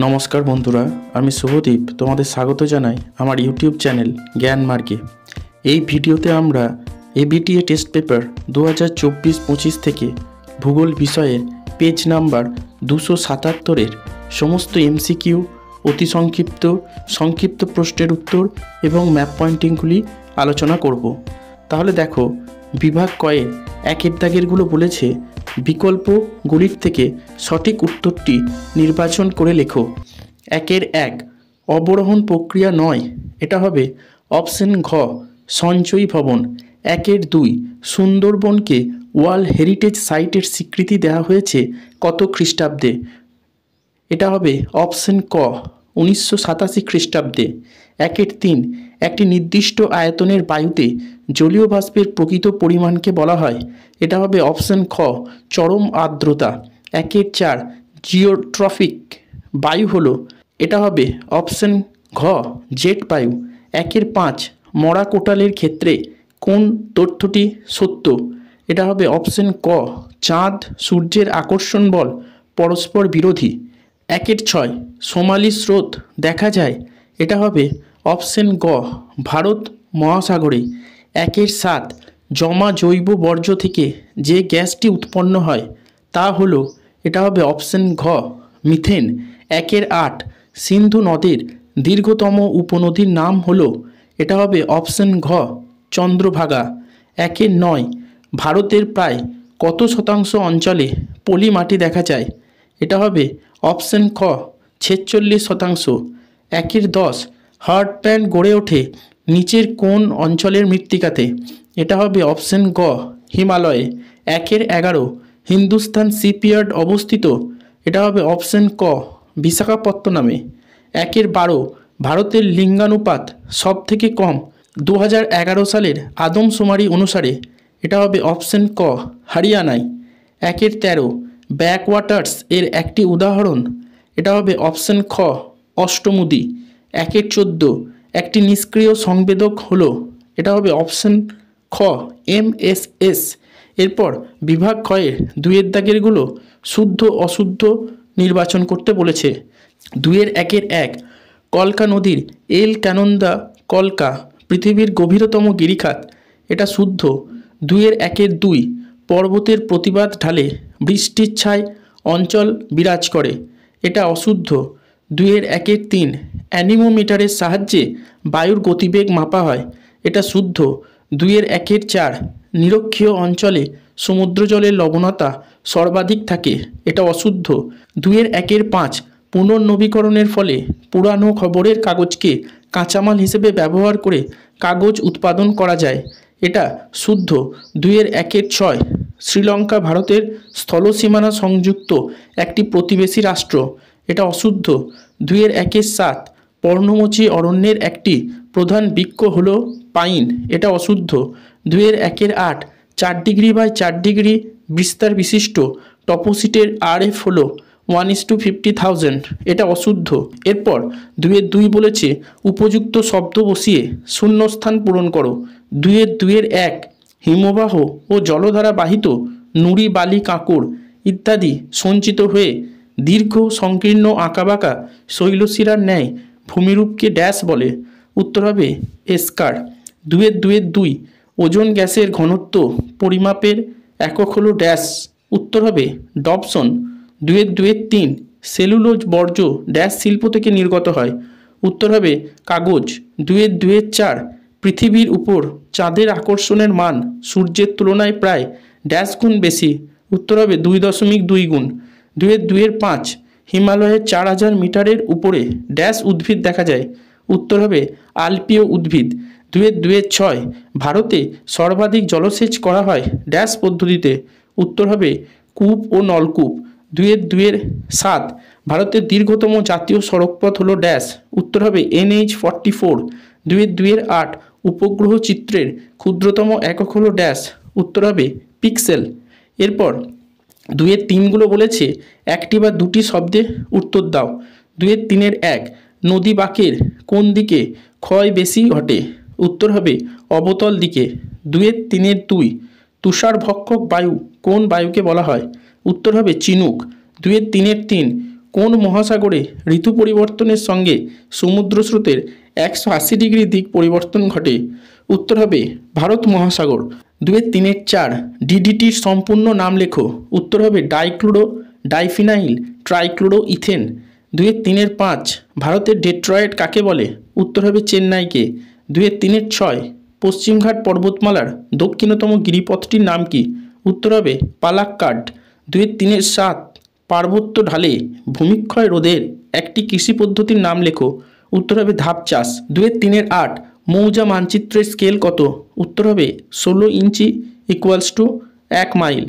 নমস্কার বন্ধুরা, আমি শুভদীপ তোমাদের স্বাগত জানাই আমার ইউটিউব চ্যানেল জ্ঞান মার্গে। এই ভিডিওতে আমরা এবিটিএ টেস্ট পেপার 2024-25 থেকে ভূগোল বিষয়ের পেজ নাম্বার 277-এর সমস্ত এমসিকিউ, অতি সংক্ষিপ্ত প্রশ্নের উত্তর এবং ম্যাপ পয়েন্টিংগুলি আলোচনা করব। তাহলে দেখো, বিভাগ কয়ের একের দাগেরগুলো বলেছে বিকল্পগুলির থেকে সঠিক উত্তরটি নির্বাচন করে লেখো। 1 অবরোহণ প্রক্রিয়া নয়, এটা হবে অপশন ঘ সঞ্চয়ী ভবন। 2 সুন্দরবনকে ওয়ার্ল্ড হেরিটেজ সাইটের স্বীকৃতি দেওয়া হয়েছে কত খ্রিস্টাব্দে? এটা হবে অপশন ক 1987 খ্রিস্টাব্দে। 3 একটি নির্দিষ্ট আয়তনের বায়ুতে জলীয় বাষ্পের প্রকৃত পরিমাণকে বলা হয়, এটা হবে অপশন খ চরম আর্দ্রতা। 4 জিওট্রফিক বায়ু হলো, এটা হবে অপশন ঘ জেট বায়ু। 5 মরা কোটালের ক্ষেত্রে কোন তথ্যটি সত্য? এটা হবে অপশন ক চাঁদ সূর্যের আকর্ষণ বল পরস্পর বিরোধী। 6 সোমালি স্রোত দেখা যায়, এটা হবে অপশন গ ভারত মহাসাগরে। 7 জমা জৈব বর্জ্য থেকে যে গ্যাসটি উৎপন্ন হয় তা হলো, এটা হবে অপশন ঘ মিথেন। 8 সিন্ধু নদের দীর্ঘতম উপনদীর নাম হলো, এটা হবে অপশন ঘ চন্দ্রভাগা। 9 ভারতের প্রায় কত শতাংশ অঞ্চলে পলি মাটি দেখা যায়? এটা হবে অপশন খ 46%। 10 হার্ট প্যান গড়ে ওঠে নিচের কোন অঞ্চলের মৃত্তিকাতে? এটা হবে অপশন গ হিমালয়ে। 11 হিন্দুস্তান শিপইয়ার্ড অবস্থিত, এটা হবে অপশন ক বিশাখাপত্তনমে। 12 ভারতের লিঙ্গানুপাত সব থেকে কম 2011 সালের আদমশুমারি অনুসারে, এটা হবে অপশন ক হরিয়ানায়। 13 ব্যাকওয়াটার্স এর একটি উদাহরণ, এটা হবে অপশন খ অষ্টমুদি। 14 একটি নিষ্ক্রিয় সংবেদক হলো, এটা হবে অপশন খ MSS। এরপর বিভাগ ক্ষয়ের 2 দাগেরগুলো শুদ্ধ অশুদ্ধ নির্বাচন করতে বলেছে। 1 কলকা নদীর এল ক্যানোন্দা কলকা পৃথিবীর গভীরতম গিরিখাত, এটা শুদ্ধ। 2 পর্বতের প্রতিবাদ ঢালে বৃষ্টির ছায় অঞ্চল বিরাজ করে, এটা অশুদ্ধ। 3 অ্যানিমোমিটারের সাহায্যে বায়ুর গতিবেগ মাপা হয়, এটা শুদ্ধ। 4 নিরক্ষীয় অঞ্চলে সমুদ্র জলের লবণতা সর্বাধিক থাকে, এটা অশুদ্ধ। 5 পুনর্নবীকরণের ফলে পুরানো খবরের কাগজকে কাঁচামাল হিসেবে ব্যবহার করে কাগজ উৎপাদন করা যায়, এটা শুদ্ধ। 6 শ্রীলঙ্কা ভারতের স্থলসীমানা সংযুক্ত একটি প্রতিবেশী রাষ্ট্র, এটা অশুদ্ধ। 7 পর্ণমোচী অরণ্যের একটি প্রধান বৃক্ষ হলো পাইন, এটা অশুদ্ধ। 8 4 ডিগ্রি বাই 4 ডিগ্রি বিস্তার বিশিষ্ট টপোসিটের RF হলো 1:50,000, এটা অশুদ্ধ। এরপর 2 বলেছে উপযুক্ত শব্দ বসিয়ে শূন্যস্থান পূরণ করো। 1 হিমবাহ ও জলধারা বাহিত নুড়ি বালি কাঁকড় ইত্যাদি সঞ্চিত হয়ে দীর্ঘ সংকীর্ণ আঁকাবাঁকা শৈলশিরার ন্যায় ভূমিরূপকে ড্যাশ বলে? উত্তর হবে এস্কার। 2 ওজোন গ্যাসের ঘনত্ব পরিমাপের একক হলো ড্যাশ, উত্তর হবে ডবসন। 3 সেলুলোজ বর্জ্য ড্যাশ শিল্প থেকে নির্গত হয়, উত্তর হবে কাগজ। 4 পৃথিবীর উপর চাঁদের আকর্ষণের মান সূর্যের তুলনায় প্রায় ড্যাশ গুণ বেশি, উত্তর হবে 2.2 গুণ। 5 হিমালয়ের 4000 মিটারের উপরে ড্যাশ উদ্ভিদ দেখা যায়, উত্তর হবে আলপীয় উদ্ভিদ। 6 ভারতে সর্বাধিক জলসেচ করা হয় ড্যাশ পদ্ধতিতে, উত্তর হবে কূপ ও নলকূপ। 7 ভারতের দীর্ঘতম জাতীয় সড়কপথ হলো ড্যাশ, উত্তর হবে NH44। 8 উপগ্রহ চিত্রের ক্ষুদ্রতম একক হলো ড্যাশ, উত্তর হবে পিক্সেল। এরপর 3 বলেছে একটি বা দুটি শব্দে উত্তর দাও। 1 নদী বাঁকের কোন দিকে ক্ষয় বেশি ঘটে? উত্তর হবে অবতল দিকে। 2 তুষারভক্ষক বায়ু কোন বায়ুকে বলা হয়? উত্তর হবে চিনুক। 3 কোন মহাসাগরে ঋতু পরিবর্তনের সঙ্গে সমুদ্র স্রোতের 180 ডিগ্রি দিক পরিবর্তন ঘটে? উত্তর হবে ভারত মহাসাগর। 2-3-4 ডিডিটির সম্পূর্ণ নাম লেখো। উত্তর হবে ডাইক্লোরো ডাইফিনাইল ট্রাইক্লোরো ইথেন। 2-3-5 ভারতের ডেট্রয়েট কাকে বলে? উত্তর হবে চেন্নাইকে। 2-3-6 পশ্চিমঘাট পর্বতমালার দক্ষিণতম গিরিপথটির নাম কি? উত্তর হবে পালাক্কাড। 2-3-7 পার্বত্য ঢালে ভূমিক্ষয় রোধের একটি কৃষি পদ্ধতির নাম লেখো। উত্তর হবে ধাপ চাষ। 2-3-8 মৌজা মানচিত্রের স্কেল কত? উত্তর হবে 16 ইঞ্চি = 1 মাইল।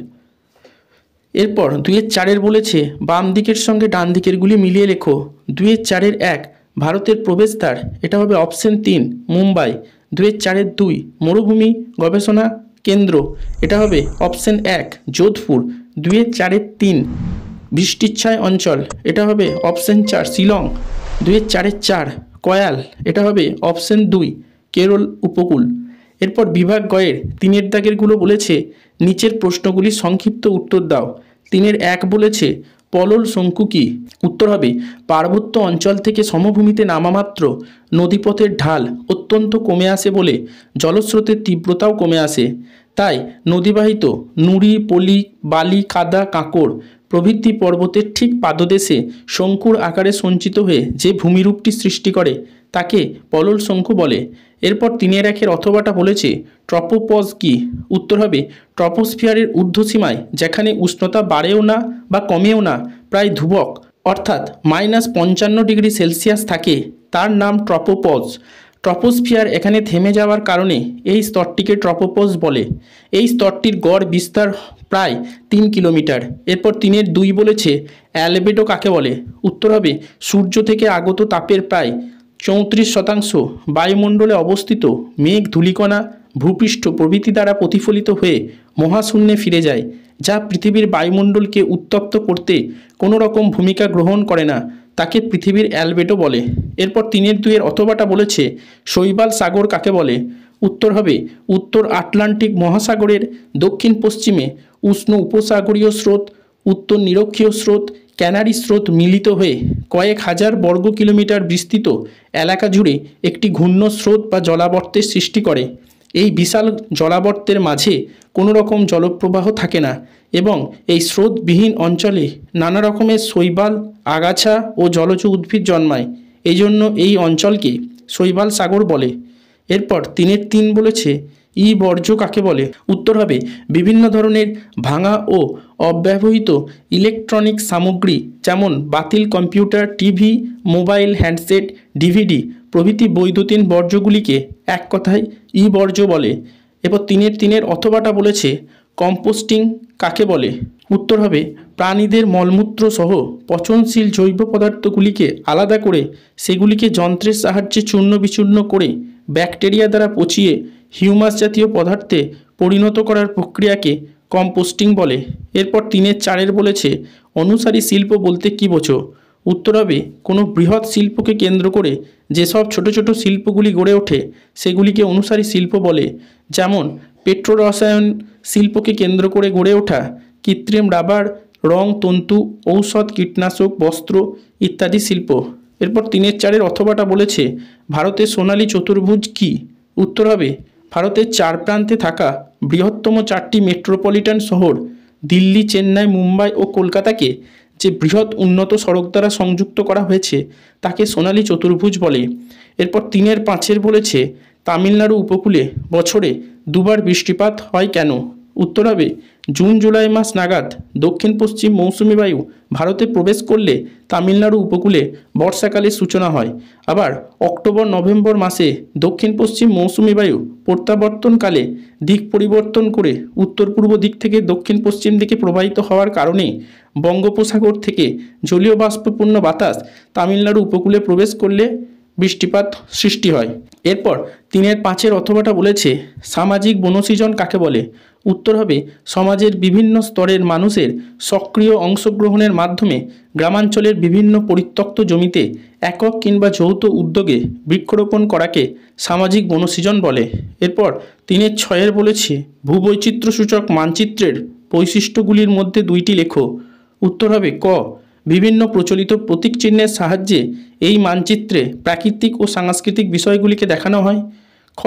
এরপর 2-4 বলেছে বাম দিকের সঙ্গে ডান দিকেরগুলি মিলিয়ে লেখো। 2-4-1 ভারতের প্রবেশদ্বার, এটা হবে অপশন 3 মুম্বাই। 2-4-2 মরুভূমি গবেষণা কেন্দ্র, এটা হবে অপশন 1 যোধপুর। 2-4-3 বৃষ্টিচ্ছায় অঞ্চল, এটা হবে অপশন 4 শিলং। 2-4-4 কয়াল, এটা হবে অপশন 2 কেরল উপকূল। এরপর বিভাগ গয়ের 3-এর দাগেরগুলো বলেছে নিচের প্রশ্নগুলি সংক্ষিপ্ত উত্তর দাও। 3-1 বলেছে পলল শঙ্কু কি? উত্তর হবে পার্বত্য অঞ্চল থেকে সমভূমিতে নামামাত্র নদীপথের ঢাল অত্যন্ত কমে আসে বলে জলস্রোতের তীব্রতাও কমে আসে। তাই নদীবাহিত নুড়ি পলি বালি কাদা কাঁকড় প্রভৃতি পর্বতের ঠিক পাদদেশে শঙ্কুর আকারে সঞ্চিত হয়ে যে ভূমিরূপটি সৃষ্টি করে তাকে পলল শঙ্কু বলে। এরপর 3-1 অথবাটা বলেছে ট্রপোপজ কি? উত্তর হবে ট্রপোস্ফিয়ারের ঊর্ধ্বসীমায় যেখানে উষ্ণতা বাড়েও না বা কমেও না, প্রায় ধ্রুবক অর্থাৎ -55 ডিগ্রি সেলসিয়াস থাকে, তার নাম ট্রপোপজ। ট্রপোস্ফিয়ার এখানে থেমে যাওয়ার কারণে এই স্তরটিকে ট্রপোপজ বলে। এই স্তরটির গড় বিস্তার প্রায় 3 কিলোমিটার। এরপর 3-2 বলেছে অ্যালবেডো কাকে বলে? উত্তর হবে সূর্য থেকে আগত তাপের প্রায় 34% বায়ুমণ্ডলে অবস্থিত মেঘ ধূলিকণা ভূপৃষ্ঠ প্রভৃতি দ্বারা প্রতিফলিত হয়ে মহাশূন্যে ফিরে যায়, যা পৃথিবীর বায়ুমণ্ডলকে উত্তপ্ত করতে কোনো রকম ভূমিকা গ্রহণ করে না, তাকে পৃথিবীর অ্যালবেডো বলে। এরপর 3-2 অথবাটা বলেছে শৈবাল সাগর কাকে বলে? উত্তর হবে উত্তর আটলান্টিক মহাসাগরের দক্ষিণ পশ্চিমে উষ্ণ উপসাগরীয় স্রোত, উত্তর নিরক্ষীয় স্রোত, ক্যানারি স্রোত মিলিত হয়ে কয়েক হাজার বর্গ কিলোমিটার বিস্তৃত এলাকা জুড়ে একটি ঘূর্ণ স্রোত বা জলাবর্তের সৃষ্টি করে। এই বিশাল জলাবর্তের মাঝে কোনো রকম জলপ্রবাহ থাকে না এবং এই স্রোতবিহীন অঞ্চলে নানা রকমের শৈবাল আগাছা ও জলজ উদ্ভিদ জন্মায়। এই জন্য এই অঞ্চলকে শৈবাল সাগর বলে। এরপর 3-3 বলেছে বর্জ্য কাকে বলে? উত্তর হবে বিভিন্ন ধরনের ভাঙা ও অব্যবহৃত ইলেকট্রনিক সামগ্রী, যেমন বাতিল computer, TV, mobile, handset, DVD প্রভৃতি বৈদ্যুতিন বর্জ্যগুলিকে এক কথায় বর্জ্য বলে। এরপর 3-3 অথবাটা বলেছে কম্পোস্টিং কাকে বলে? উত্তর হবে প্রাণীদের মলমূত্র সহ পচনশীল জৈব পদার্থগুলিকে আলাদা করে সেগুলিকে যন্ত্রের সাহায্যে চূর্ণ বিচূর্ণ করে ব্যাকটেরিয়া দ্বারা পচিয়ে হিউমাস জাতীয় পদার্থে পরিণত করার প্রক্রিয়াকে কম্পোস্টিং বলে। এরপর 3-4 বলেছে অনুসারী শিল্প বলতে কী বোঝো? উত্তর হবে কোনো বৃহৎ শিল্পকে কেন্দ্র করে যেসব ছোট ছোট শিল্পগুলি গড়ে ওঠে সেগুলিকে অনুসারী শিল্প বলে। যেমন পেট্রোরসায়ন শিল্পকে কেন্দ্র করে গড়ে ওঠা কৃত্রিম রাবার, রং, তন্তু, ঔষধ, কীটনাশক, বস্ত্র ইত্যাদি শিল্প। এরপর 3-4 অথবাটা বলেছে ভারতের সোনালী চতুর্ভুজ কি? উত্তর হবে ভারতের 4 প্রান্তে থাকা বৃহত্তম 4টি মেট্রোপলিটন শহর দিল্লি, চেন্নাই, মুম্বাই ও কলকাতাকে যে বৃহৎ উন্নত সড়ক দ্বারা সংযুক্ত করা হয়েছে তাকে সোনালী চতুর্ভুজ বলে। এরপর 3-5 বলেছে তামিলনাড়ু উপকূলে বছরে 2 বার বৃষ্টিপাত হয় কেন? উত্তর হবে জুন জুলাই মাস নাগাদ দক্ষিণ পশ্চিম মৌসুমি বায়ু ভারতে প্রবেশ করলে তামিলনাড়ু উপকূলে বর্ষাকালের সূচনা হয়। আবার অক্টোবর নভেম্বর মাসে দক্ষিণ পশ্চিম মৌসুমি বায়ু প্রত্যাবর্তনকালে দিক পরিবর্তন করে উত্তর পূর্ব দিক থেকে দক্ষিণ পশ্চিম দিকে প্রবাহিত হওয়ার কারণে বঙ্গোপসাগর থেকে জলীয় বাষ্পপূর্ণ বাতাস তামিলনাড়ু উপকূলে প্রবেশ করলে বৃষ্টিপাত সৃষ্টি হয়। এরপর 3-5 অথবাটা বলেছে সামাজিক বনসৃজন কাকে বলে? উত্তর হবে সমাজের বিভিন্ন স্তরের মানুষের সক্রিয় অংশগ্রহণের মাধ্যমে গ্রামাঞ্চলের বিভিন্ন পরিত্যক্ত জমিতে একক কিংবা যৌথ উদ্যোগে বৃক্ষরোপণ করাকে সামাজিক বনসৃজন বলে। এরপর 3-6 বলেছে ভূবৈচিত্র্য সূচক মানচিত্রের বৈশিষ্ট্যগুলির মধ্যে 2টি লেখো। উত্তর হবে ক বিভিন্ন প্রচলিত প্রতীক চিহ্নের সাহায্যে এই মানচিত্রে প্রাকৃতিক ও সাংস্কৃতিক বিষয়গুলিকে দেখানো হয়। খ,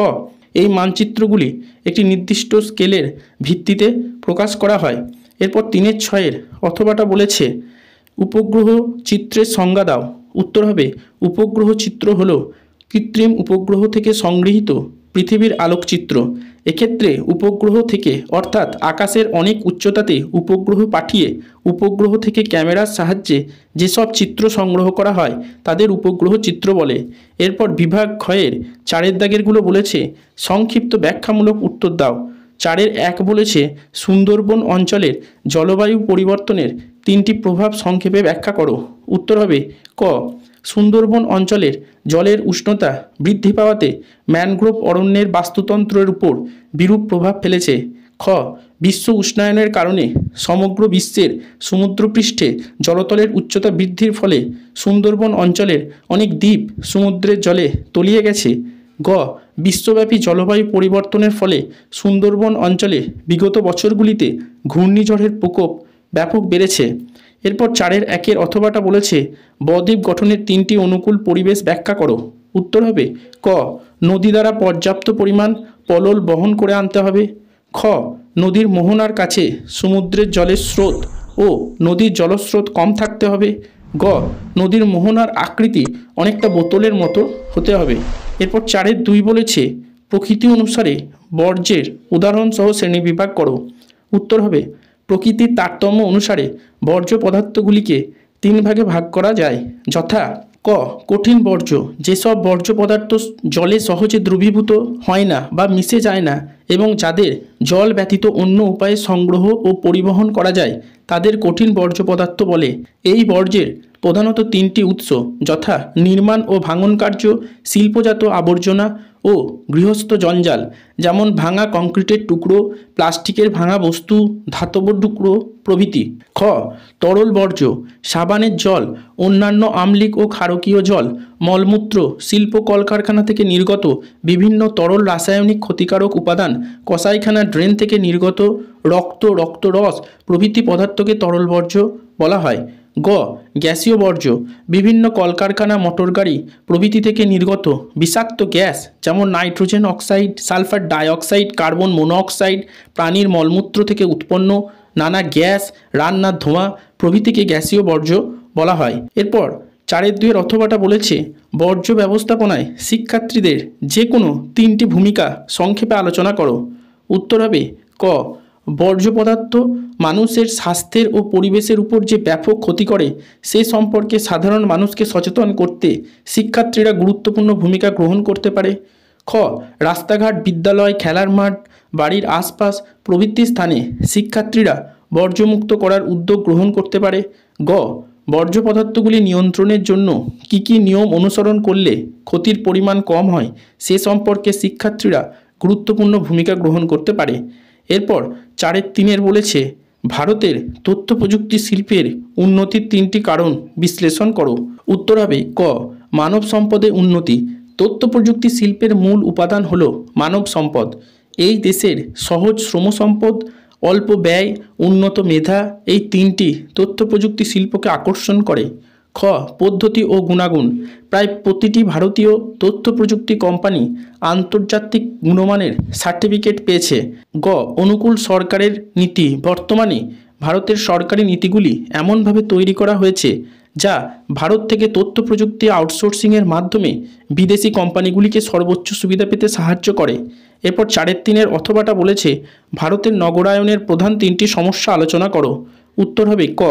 এই মানচিত্রগুলি একটি নির্দিষ্ট স্কেলের ভিত্তিতে প্রকাশ করা হয়। এরপর 3-6 অথবাটা বলেছে উপগ্রহ চিত্রের সংজ্ঞা দাও। উত্তর হবে উপগ্রহ চিত্র হলো কৃত্রিম উপগ্রহ থেকে সংগৃহীত পৃথিবীর আলোকচিত্র। এক্ষেত্রে উপগ্রহ থেকে অর্থাৎ আকাশের অনেক উচ্চতাতে উপগ্রহ পাঠিয়ে উপগ্রহ থেকে ক্যামেরার সাহায্যে যেসব চিত্র সংগ্রহ করা হয় তাদের উপগ্রহ চিত্র বলে। এরপর বিভাগ ক্ষয়ের 4 দাগেরগুলো বলেছে সংক্ষিপ্ত ব্যাখ্যামূলক উত্তর দাও। 4-1 বলেছে সুন্দরবন অঞ্চলের জলবায়ু পরিবর্তনের 3টি প্রভাব সংক্ষেপে ব্যাখ্যা করো। উত্তর হবে ক, সুন্দরবন অঞ্চলের জলের উষ্ণতা বৃদ্ধি পাওয়াতে ম্যানগ্রোভ অরণ্যের বাস্তুতন্ত্রের উপর বিরূপ প্রভাব ফেলেছে। খ, বিশ্ব উষ্ণায়নের কারণে সমগ্র বিশ্বের সমুদ্রপৃষ্ঠে জলতলের উচ্চতা বৃদ্ধির ফলে সুন্দরবন অঞ্চলের অনেক দ্বীপ সমুদ্রের জলে তলিয়ে গেছে। গ, বিশ্বব্যাপী জলবায়ু পরিবর্তনের ফলে সুন্দরবন অঞ্চলে বিগত বছরগুলিতে ঘূর্ণিঝড়ের প্রকোপ ব্যাপক বেড়েছে। এরপর 4-1 অথবাটা বলেছে বদ্বীপ গঠনের 3টি অনুকূল পরিবেশ ব্যাখ্যা করো। উত্তর হবে ক, নদী দ্বারা পর্যাপ্ত পরিমাণ পলল বহন করে আনতে হবে। খ, নদীর মোহনার কাছে সমুদ্রের জলের স্রোত ও নদীর জলস্রোত কম থাকতে হবে। গ, নদীর মোহনার আকৃতি অনেকটা বোতলের মতো হতে হবে। এরপর 4-2 বলেছে প্রকৃতি অনুসারে বর্জ্যের উদাহরণসহ শ্রেণীবিভাগ করো। উত্তর হবে প্রকৃতির তারতম্য অনুসারে বর্জ্য পদার্থগুলিকে 3 ভাগে ভাগ করা যায়, যথা ক, কঠিন বর্জ্য, যেসব বর্জ্য পদার্থ জলে সহজে দ্রবীভূত হয় না বা মিশে যায় না এবং যাদের জল ব্যতীত অন্য উপায়ে সংগ্রহ ও পরিবহন করা যায় তাদের কঠিন বর্জ্য পদার্থ বলে। এই বর্জ্যের প্রধানত 3টি উৎস, যথা নির্মাণ ও ভাঙন কার্য, শিল্পজাত আবর্জনা ও গৃহস্থ জঞ্জাল, যেমন ভাঙা কংক্রিটের টুকরো, প্লাস্টিকের ভাঙা বস্তু, ধাতব টুকরো প্রভৃতি। খ, তরল বর্জ্য, সাবানের জল, অন্যান্য আম্লিক ও ক্ষারকীয় জল, মলমূত্র, শিল্প কলকারখানা থেকে নির্গত বিভিন্ন তরল রাসায়নিক ক্ষতিকারক উপাদান, কসাইখানা ড্রেন থেকে নির্গত রক্তরস প্রভৃতি পদার্থকে তরল বর্জ্য বলা হয়। গ, গ্যাসীয় বর্জ্য, বিভিন্ন কলকারখানা, মোটরগাড়ি প্রভৃতি থেকে নির্গত বিষাক্ত গ্যাস, যেমন nitrogen oxide, sulphur dioxide, carbon monoxide, প্রাণীর মলমূত্র থেকে উৎপন্ন নানা গ্যাস, রান্নার ধোঁয়া প্রভৃতিকে গ্যাসীয় বর্জ্য বলা হয়। এরপর 4-2 অথবাটা বলেছে বর্জ্য ব্যবস্থাপনায় শিক্ষার্থীদের যে কোনো 3টি ভূমিকা সংক্ষেপে আলোচনা করো। উত্তর হবে ক, বর্জ্য পদার্থ মানুষের স্বাস্থ্যের ও পরিবেশের উপর যে ব্যাপক ক্ষতি করে সে সম্পর্কে সাধারণ মানুষকে সচেতন করতে শিক্ষার্থীরা গুরুত্বপূর্ণ ভূমিকা গ্রহণ করতে পারে। খ, রাস্তাঘাট, বিদ্যালয়, খেলার মাঠ, বাড়ির আশপাশ প্রভৃতি স্থানে শিক্ষার্থীরা বর্জ্যমুক্ত করার উদ্যোগ গ্রহণ করতে পারে। গ, বর্জ্য পদার্থগুলি নিয়ন্ত্রণের জন্য কী কী নিয়ম অনুসরণ করলে ক্ষতির পরিমাণ কম হয় সে সম্পর্কে শিক্ষার্থীরা গুরুত্বপূর্ণ ভূমিকা গ্রহণ করতে পারে। এরপর 4-3 বলেছে ভারতের তথ্য প্রযুক্তি শিল্পের উন্নতির 3টি কারণ বিশ্লেষণ করো। উত্তর হবে ক, মানব সম্পদে উন্নতি। তথ্য প্রযুক্তি শিল্পের মূল উপাদান হল মানব সম্পদ। এই দেশের সহজ শ্রম সম্পদ, অল্প ব্যয়, উন্নত মেধা, এই 3টি তথ্য প্রযুক্তি শিল্পকে আকর্ষণ করে। খ, পদ্ধতি ও গুণাগুণ, প্রায় প্রতিটি ভারতীয় তথ্য প্রযুক্তি কোম্পানি আন্তর্জাতিক গুণমানের সার্টিফিকেট পেয়েছে। গ, অনুকূল সরকারের নীতি, বর্তমানে ভারতের সরকারি নীতিগুলি এমনভাবে তৈরি করা হয়েছে যা ভারত থেকে তথ্য প্রযুক্তি আউটসোর্সিংয়ের মাধ্যমে বিদেশি কোম্পানিগুলিকে সর্বোচ্চ সুবিধা পেতে সাহায্য করে। এরপর 4-3 অথবাটা বলেছে ভারতের নগরায়নের প্রধান 3টি সমস্যা আলোচনা করো। উত্তর হবে ক,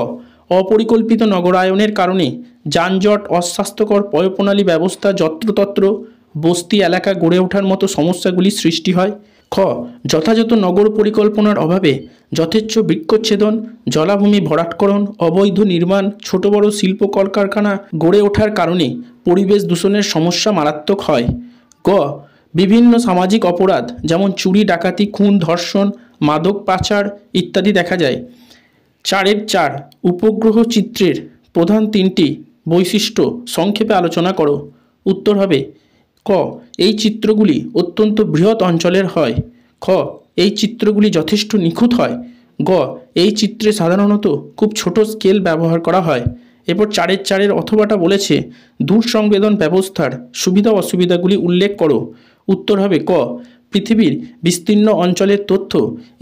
অপরিকল্পিত নগরায়নের কারণে যানজট, অস্বাস্থ্যকর পয়ঃপ্রণালী ব্যবস্থা, যত্রতত্র বস্তি এলাকা গড়ে ওঠার মতো সমস্যাগুলি সৃষ্টি হয়। খ, যথাযথ নগর পরিকল্পনার অভাবে যথেচ্ছ বৃক্ষচ্ছেদন, জলাভূমি ভরাটকরণ, অবৈধ নির্মাণ, ছোট বড় শিল্প কলকারখানা গড়ে ওঠার কারণে পরিবেশ দূষণের সমস্যা মারাত্মক হয়। গ, বিভিন্ন সামাজিক অপরাধ যেমন চুরি, ডাকাতি, খুন, ধর্ষণ, মাদক পাচার ইত্যাদি দেখা যায়। 4-4 উপগ্রহ চিত্রের প্রধান 3টি বৈশিষ্ট্য সংক্ষেপে আলোচনা করো। উত্তর হবে ক, এই চিত্রগুলি অত্যন্ত বৃহৎ অঞ্চলের হয়। খ, এই চিত্রগুলি যথেষ্ট নিখুঁত হয়। গ, এই চিত্রে সাধারণত খুব ছোট স্কেল ব্যবহার করা হয়। এরপর 4-4 অথবাটা বলেছে দূর সংবেদন ব্যবস্থার সুবিধা অসুবিধাগুলি উল্লেখ করো। উত্তর হবে ক, পৃথিবীর বিস্তীর্ণ অঞ্চলের তথ্য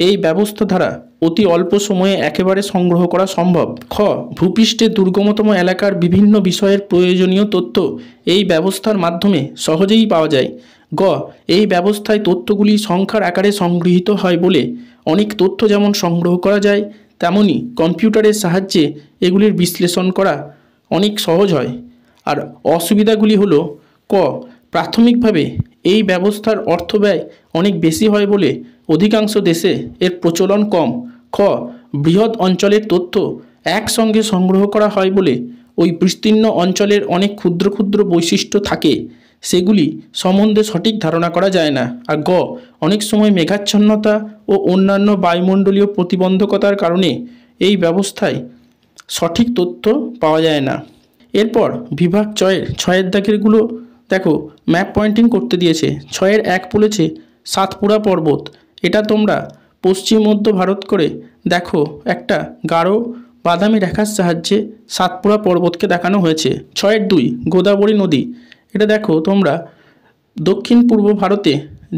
এই ব্যবস্থা দ্বারা অতি অল্প সময়ে একেবারে সংগ্রহ করা সম্ভব। খ, ভূপৃষ্ঠের দুর্গমতম এলাকার বিভিন্ন বিষয়ের প্রয়োজনীয় তথ্য এই ব্যবস্থার মাধ্যমে সহজেই পাওয়া যায়। গ, এই ব্যবস্থায় তথ্যগুলি সংখ্যার আকারে সংগৃহীত হয় বলে অনেক তথ্য যেমন সংগ্রহ করা যায়, তেমনি কম্পিউটারের সাহায্যে এগুলির বিশ্লেষণ করা অনেক সহজ হয়। আর অসুবিধাগুলি হলো ক, প্রাথমিকভাবে এই ব্যবস্থার অর্থব্যয় অনেক বেশি হয় বলে অধিকাংশ দেশে এর প্রচলন কম। খ, বৃহৎ অঞ্চলের তথ্য একসঙ্গে সংগ্রহ করা হয় বলে ওই বিস্তীর্ণ অঞ্চলের অনেক ক্ষুদ্র ক্ষুদ্র বৈশিষ্ট্য থাকে, সেগুলি সম্বন্ধে সঠিক ধারণা করা যায় না। আর গ, অনেক সময় মেঘাচ্ছন্নতা ও অন্যান্য বায়ুমণ্ডলীয় প্রতিবন্ধকতার কারণে এই ব্যবস্থায় সঠিক তথ্য পাওয়া যায় না। এরপর বিভাগ 6-এর দাগেরগুলো দেখো ম্যাপ পয়েন্টিং করতে দিয়েছে। 6-1 বলেছে সাতপুরা পর্বত। এটা তোমরা পশ্চিম মধ্য ভারত করে দেখো একটা গাঢ় বাদামি রেখার সাহায্যে সাতপুরা পর্বতকে দেখানো হয়েছে। 6-2 গোদাবরী নদী। এটা দেখো তোমরা দক্ষিণ পূর্ব ভারতে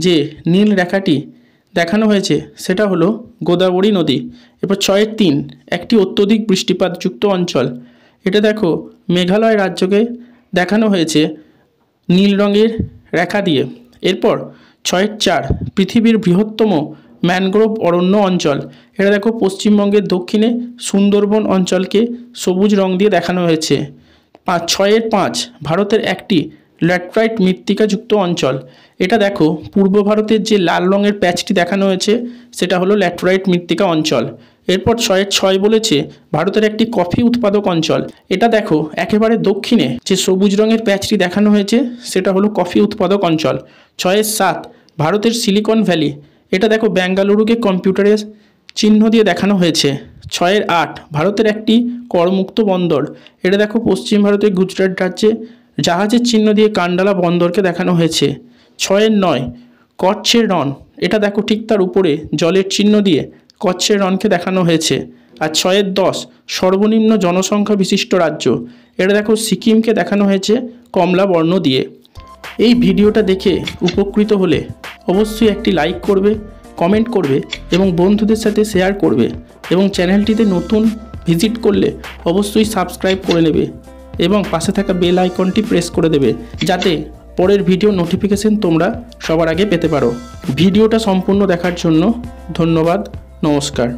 যে নীল রেখাটি দেখানো হয়েছে সেটা হলো গোদাবরী নদী। এরপর 6-3 একটি অত্যধিক বৃষ্টিপাতযুক্ত অঞ্চল। এটা দেখো মেঘালয় রাজ্যকে দেখানো হয়েছে নীল রঙের রেখা দিয়ে। এরপর 6-4 পৃথিবীর বৃহত্তম ম্যানগ্রোভ অরণ্য অঞ্চল। এটা দেখো পশ্চিমবঙ্গের দক্ষিণে সুন্দরবন অঞ্চলকে সবুজ রং দিয়ে দেখানো হয়েছে। 6-5 ভারতের একটি ল্যাটেরাইট মৃত্তিকাযুক্ত অঞ্চল। এটা দেখো পূর্ব ভারতের যে লাল রঙের প্যাচটি দেখানো হয়েছে সেটা হলো ল্যাটেরাইট মৃত্তিকা অঞ্চল। এরপর 6-6 বলেছে ভারতের একটি কফি উৎপাদক অঞ্চল। এটা দেখো একেবারে দক্ষিণে যে সবুজ রঙের প্যাচটি দেখানো হয়েছে সেটা হলো কফি উৎপাদক অঞ্চল। 6-7 ভারতের সিলিকন ভ্যালি। এটা দেখো বেঙ্গালুরুকে কম্পিউটারের চিহ্ন দিয়ে দেখানো হয়েছে। 6-8 ভারতের একটি করমুক্ত বন্দর। এটা দেখো পশ্চিম ভারতের গুজরাট রাজ্যে জাহাজের চিহ্ন দিয়ে কান্ডালা বন্দরকে দেখানো হয়েছে। 6-9 কচ্ছের রণ। এটা দেখো ঠিক তার উপরে জলের চিহ্ন দিয়ে কচ্ছের রণকে দেখানো হয়েছে। আর 6-10 সর্বনিম্ন জনসংখ্যা বিশিষ্ট রাজ্য। এটা দেখো সিকিমকে দেখানো হয়েছে কমলা বর্ণ দিয়ে। এই ভিডিওটা দেখে উপকৃত হলে অবশ্যই একটি লাইক করবে, কমেন্ট করবে এবং বন্ধুদের সাথে শেয়ার করবে, এবং চ্যানেলটিতে নতুন ভিজিট করলে অবশ্যই সাবস্ক্রাইব করে নেবে এবং পাশে থাকা বেল আইকনটি প্রেস করে দেবে যাতে পরের ভিডিও নোটিফিকেশন তোমরা সবার আগে পেতে পারো। ভিডিওটা সম্পূর্ণ দেখার জন্য ধন্যবাদ। নমস্কার।